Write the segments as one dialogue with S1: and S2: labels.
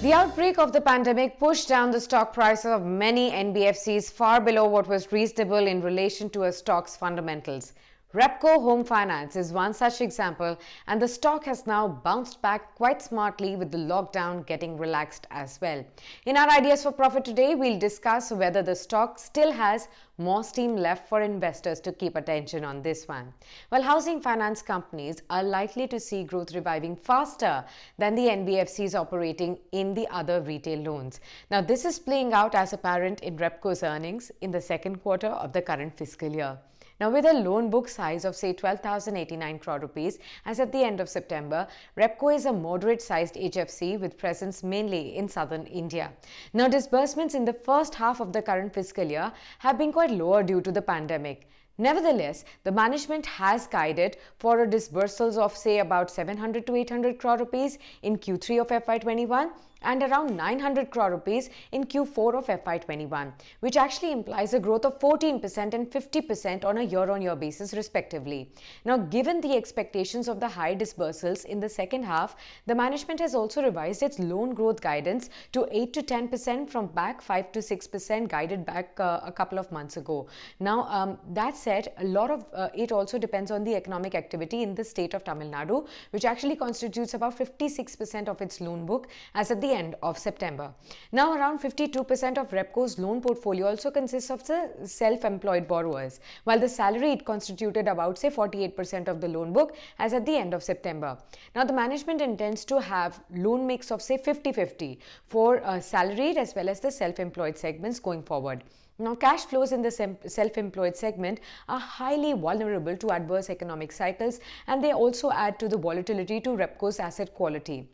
S1: The outbreak of the pandemic pushed down the stock prices of many NBFCs far below what was reasonable in relation to a stock's fundamentals. Repco Home Finance is one such example, and the stock has now bounced back quite smartly with the lockdown getting relaxed as well. In our Ideas for Profit today, we'll discuss whether the stock still has more steam left for investors to keep attention on this one. Well, housing finance companies are likely to see growth reviving faster than the NBFCs operating in the other retail loans. Now, this is playing out as apparent in Repco's earnings in the second quarter of the current fiscal year. Now, with a loan book size of say 12,089 crore rupees as at the end of September, Repco is a moderate-sized HFC with presence mainly in southern India. Now, disbursements in the first half of the current fiscal year have been quite lower due to the pandemic. Nevertheless, the management has guided for a disbursals of say about 700 to 800 crore rupees in Q3 of FY21 and around 900 crore rupees in Q4 of FY21, which actually implies a growth of 14% and 50% on a year-on-year basis respectively. Now, given the expectations of the high disbursals in the second half, the management has also revised its loan growth guidance to 8 to 10% from back 5 to 6% guided back a couple of months ago. Now, that said, a lot of it also depends on the economic activity in the state of Tamil Nadu, which actually constitutes about 56% of its loan book as at the end of September. Now, around 52% of Repco's loan portfolio also consists of the self-employed borrowers, while the salaried constituted about say 48% of the loan book as at the end of September. Now, the management intends to have loan mix of say 50-50 for salaried as well as the self-employed segments going forward. Now, cash flows in the self-employed segment are highly vulnerable to adverse economic cycles, and they also add to the volatility to Repco's asset quality.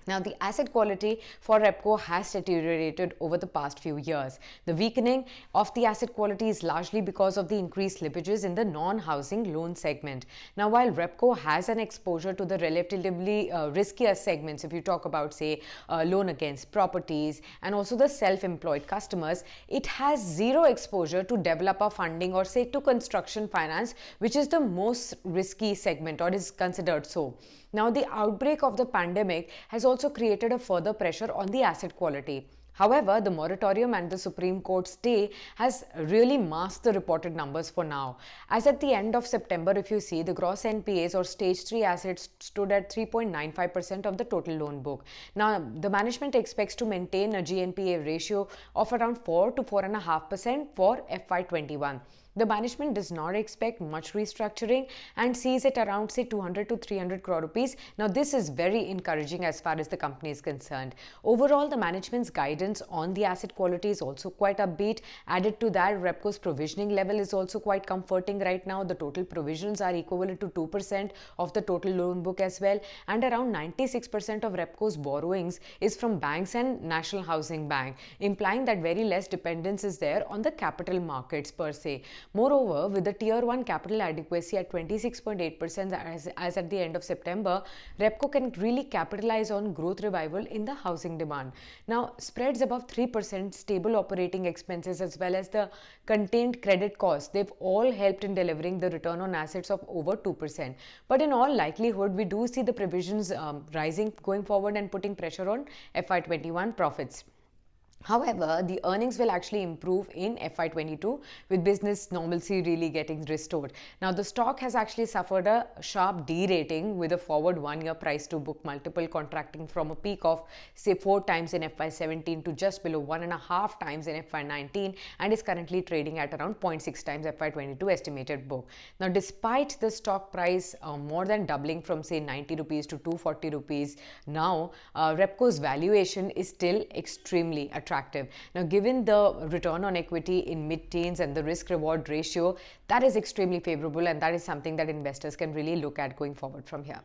S1: Now, the asset quality for Repco has deteriorated over the past few years. The weakening of the asset quality is largely because of the increased slippages in the non-housing loan segment. Now, while Repco has an exposure to the relatively riskier segments, if you talk about, say, loan against properties and also the self-employed customers, it has zero exposure to developer funding or, say, to construction finance, which is the most risky segment or is considered so. Now, the outbreak of the pandemic has also created a further pressure on the asset quality. However, the moratorium and the Supreme Court stay has really masked the reported numbers for now. As at the end of September, if you see, the gross NPAs or stage 3 assets stood at 3.95% of the total loan book. Now, the management expects to maintain a GNPA ratio of around 4 to 4.5% for FY21. The management does not expect much restructuring and sees it around say 200 to 300 crore rupees. Now, this is very encouraging as far as the company is concerned. Overall, the management's guidance on the asset quality is also quite upbeat. Added to that, Repco's provisioning level is also quite comforting right now. The total provisions are equivalent to 2% of the total loan book as well, and around 96% of Repco's borrowings is from banks and National Housing Bank, implying that very less dependence is there on the capital markets per se. Moreover, with the Tier 1 capital adequacy at 26.8% as at the end of September, Repco can really capitalize on growth revival in the housing demand. Now, spreads above 3%, stable operating expenses as well as the contained credit costs, they've all helped in delivering the return on assets of over 2%. But in all likelihood, we do see the provisions rising going forward and putting pressure on FY21 profits. However, the earnings will actually improve in FY22 with business normalcy really getting restored. Now, the stock has actually suffered a sharp derating with a forward one-year price to book multiple contracting from a peak of say 4 times in FY17 to just below 1.5 times in FY19 and is currently trading at around 0.6 times FY22 estimated book. Now, despite the stock price more than doubling from say 90 rupees to 240 rupees now, Repco's valuation is still extremely attractive. Now, given the return on equity in mid-teens and the risk-reward ratio, that is extremely favorable, and that is something that investors can really look at going forward from here.